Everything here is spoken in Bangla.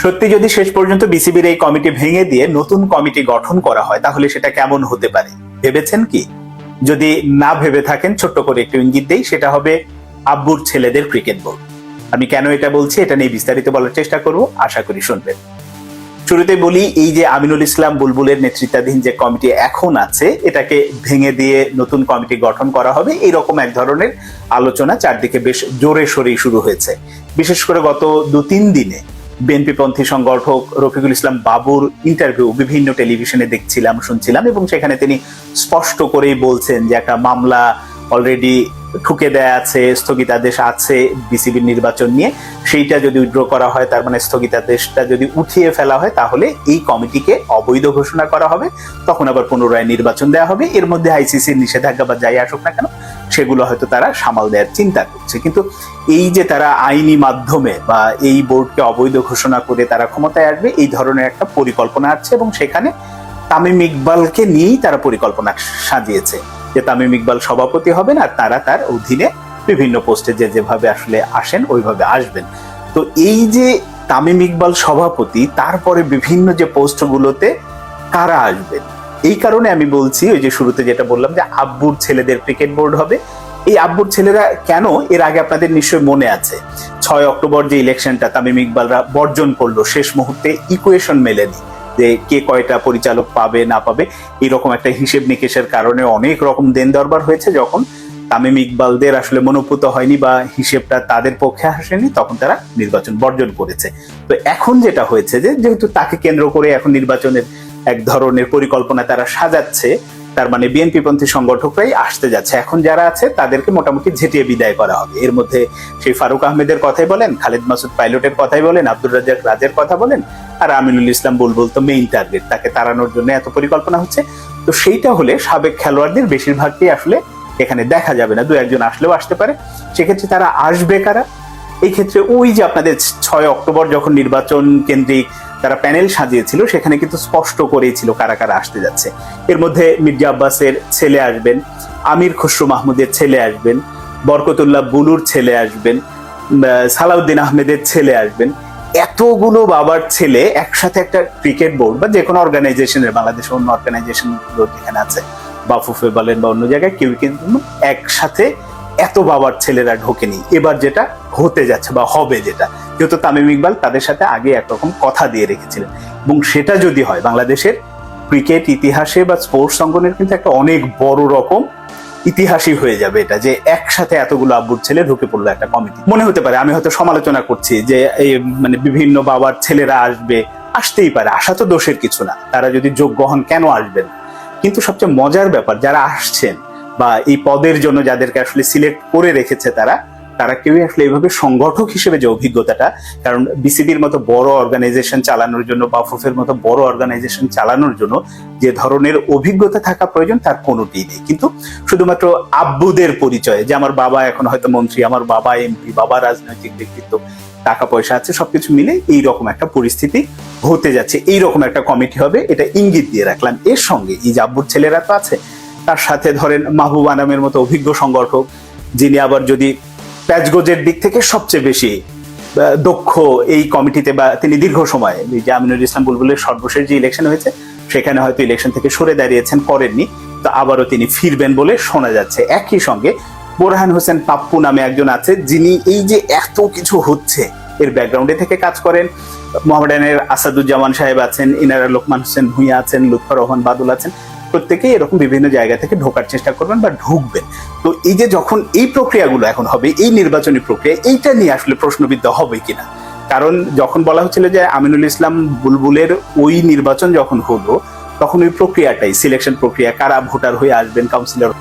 সত্যি যদি শেষ পর্যন্ত বিসিবির এই কমিটি ভেঙে দিয়ে নতুন কমিটি গঠন করা হয় তাহলে সেটা কেমন হতে পারে ভেবেছেন কি? যদি না ভেবে থাকেন ছোট্ট করে একটু ইঙ্গিত দেই, সেটা হবে আব্বুর ছেলেদের ক্রিকেট বোর্ড। আমি কেন এটা বলছি এটা নিয়ে বিস্তারিত বলার চেষ্টা করব, আশা করি শুনবেন। শুরুতে বলি, এই যে আমিনুল ইসলাম বুলবুলের নেতৃত্বাধীন যে কমিটি এখন আছে এটাকে ভেঙে দিয়ে নতুন কমিটি গঠন করা হবে, এইরকম এক ধরনের আলোচনা চারদিকে বেশ জোরে সোরেই শুরু হয়েছে। বিশেষ করে গত 2-3 দিনে বিএনপিপন্থী সংগঠক রফিকুল ইসলাম বাবুর ইন্টারভিউ বিভিন্ন টেলিভিশনে দেখছিলাম, শুনছিলাম, এবং সেখানে তিনি স্পষ্ট করেই বলছেন যে একটা মামলা অলরেডি ঠুকে দেয়া আছে, স্থগিতাদেশ আছে বিসিবির নির্বাচন নিয়ে, সেইটা যদি উইথড্র করা হয়, তার মানে স্থগিতাদেশটা যদি উঠিয়ে ফেলা হয়, তাহলে এই কমিটিকে অবৈধ ঘোষণা করা হবে, তখন আবার পুনরায় নির্বাচন দেওয়া হবে। এর মধ্যে আইসিসির নিষেধাজ্ঞা বা যাই আসুক না কেন সেগুলো হয়তো তারা সামাল দেওয়ার চিন্তা করছে। কিন্তু এই যে তারা আইনি মাধ্যমে বা এই বোর্ডকে অবৈধ ঘোষণা করে তারা ক্ষমতায় আসবে, এই ধরনের একটা পরিকল্পনা আছে, এবং সেখানে তামিম ইকবালকে নিয়েই তারা পরিকল্পনা সাজিয়েছে যে তামিম ইকবাল সভাপতি হবেন আর তারা তার অধীনে বিভিন্ন পোস্টে যেভাবে আসলে আসেন ওইভাবে আসবেন। তো এই যে তামিম ইকবাল সভাপতি, তারপরে বিভিন্ন যে পোস্টগুলোতে কারা আসবেন, এই কারণে আমি বলছি, ওই যে শুরুতে যেটা বললাম যে আব্বুর ছেলেদের ক্রিকেট বোর্ড হবে। এই আব্বুর ছেলেরা কেন? এর আগে আপনাদের নিশ্চয়ই মনে আছে 6 অক্টোবর যে ইলেকশনটা তামিম ইকবালরা বর্জন করলো, শেষ মুহূর্তে ইকুয়েশন মেলেনি যে কে কয়টা পরিচালক পাবে না পাবে, এরকম একটা হিসেব নিকেশের কারণে অনেক রকম দেন দরবার হয়েছে। যখন তামিম ইকবালদের আসলে মনোভূত হয়নি বা হিসেবটা তাদের পক্ষে আসেনি, তখন তারা নির্বাচন বর্জন করেছে। তো এখন যেটা হয়েছে যে যেহেতু তাকে কেন্দ্র করে এখন নির্বাচনের এক ধরনের পরিকল্পনা তারা সাজাচ্ছে, তার মানে বিএনপিপন্থী সংগঠকরাই আসতে যাচ্ছে। এখন যারা আছে তাদেরকে মোটামুটি ঝেঁটিয়ে বিদায় করা হবে। এর মধ্যে সেই ফারুক আহমেদের কথাই বলেন, খালেদ মাসুদ পাইলটের কথাই বলেন, আব্দুর রাজ্জাক রাজের কথা বলেন, আর আমিনুল ইসলাম বুলবুল তো মেইন টার্গেট, তাকে তাড়ানোর জন্য এত পরিকল্পনা হচ্ছে। তো সেইটা হলে সাবেক খেলোয়াড়দের বেশিরভাগকে আসলে এখানে দেখা যাবে না, 2-1 আসলেও আসতে পারে। সেক্ষেত্রে তারা আসবে কারা? এই ক্ষেত্রে ওই যে আপনাদের 6 অক্টোবর যখন নির্বাচন কেন্দ্রিক তারা প্যানেল সাজিয়েছিল, সেখানে কিন্তু স্পষ্ট করেই ছিল কারা কারা আসতে যাচ্ছে। এর মধ্যে মির্জা আব্বাসের ছেলে আসবেন, আমির খসরু মাহমুদের ছেলে আসবেন, বরকতুল্লাহ বুলুর ছেলে আসবেন, সালাউদ্দিন আহমেদের ছেলে আসবেন। এতগুলো বাবার ছেলে একসাথে একটা ক্রিকেট বোর্ড বা যে কোনো অর্গানাইজেশনের, বাংলাদেশের অন্য অর্গানাইজেশন যেখানে আছে, বাফুফে বলেন বা অন্য জায়গায়, কেউ কিন্তু একসাথে এত বাবার ছেলেরা ঢোকেনি। এবার যেটা হতে যাচ্ছে বা হবে, যেটা যেহেতু তামিম ইকবাল তাদের সাথে আগে একরকম কথা দিয়ে রেখেছিলেন, এবং সেটা যদি হয় বাংলাদেশের ক্রিকেট ইতিহাসে বা স্পোর্টস অঙ্গনের কিন্তু একটা অনেক বড় রকম ইতিহাসই হয়ে যাবে এটা, যে একসাথে এতগুলো আব্বুর ছেলে ঢুকে পড়লো একটা কমিটি। মনে হতে পারে আমি হয়তো সমালোচনা করছি যে এই মানে বিভিন্ন বাবার ছেলেরা আসবে, আসতেই পারে, আসা তো দোষের কিছু না, তারা যদি যোগ্য হন কেন আসবেন। কিন্তু সবচেয়ে মজার ব্যাপার, যারা আসছেন বা এই পদের জন্য যাদেরকে আসলে সিলেক্ট করে রেখেছে তারা কেউই আসলে এইভাবে সংগঠক হিসেবে যে অভিজ্ঞতাটা, কারণ বিসিবির মতো বড় অর্গানাইজেশন চালানোর জন্য, বাফুফের মতো বড় অর্গানাইজেশন চালানোর জন্য যে ধরনের অভিজ্ঞতা থাকা প্রয়োজন তার কোনোটিই নেই। কিন্তু শুধুমাত্র আব্বুদের পরিচয়, যে আমার বাবা এখন হয়তো মন্ত্রী, আমার বাবা এমপি, বাবা রাজনৈতিক ব্যক্তিত্ব, টাকা পয়সা আছে, সবকিছু মিলে এইরকম একটা পরিস্থিতি হতে যাচ্ছে, এইরকম একটা কমিটি হবে, এটা ইঙ্গিত দিয়ে রাখলাম। এর সঙ্গে এই যে আব্বুর ছেলেরা তো আছে, তার সাথে ধরেন মাহবুব আনামের মতো অভিজ্ঞ সংগঠক, যিনি আবার যদি প্যাচগোজের দিক থেকে সবচেয়ে বেশি দক্ষ এই কমিটিতে, বা তিনি দীর্ঘ সময়, যে আমিনুল ইসলাম বুলবুলের সর্বশেষ যে ইলেকশন হয়েছে সেখানে হয়তো ইলেকশন থেকে সরে দাঁড়িয়েছেন, করেননি, তো আবারও তিনি ফিরবেন বলে শোনা যাচ্ছে। একই সঙ্গে বোরহান হোসেন পাপ্পু নামে একজন আছে, যিনি এই যে এত কিছু হচ্ছে এর ব্যাকগ্রাউন্ডে থেকে কাজ করেন। মোহামেডানের আসাদুজ্জামান সাহেব আছেন, ইনারা লোকমান হোসেন ভুঁইয়া আছেন, লুৎফর রহমান বাদুল আছেন, প্রত্যেকেই এরকম বিভিন্ন জায়গা থেকে ঢোকার চেষ্টা করবেন বা ঢুকবেন। তো এই যে যখন এই প্রক্রিয়াগুলো এখন হবে, এই নির্বাচনী প্রক্রিয়া, এইটা নিয়ে আসলে প্রশ্নবিদ্ধ হবে কিনা। কারণ যখন বলা হচ্ছিল যে আমিনুল ইসলাম বুলবুলের ওই নির্বাচন যখন হলো, তখন ওই প্রক্রিয়াটাই, সিলেকশন প্রক্রিয়া, কারা ভোটার হয়ে আসবেন, কাউন্সিলর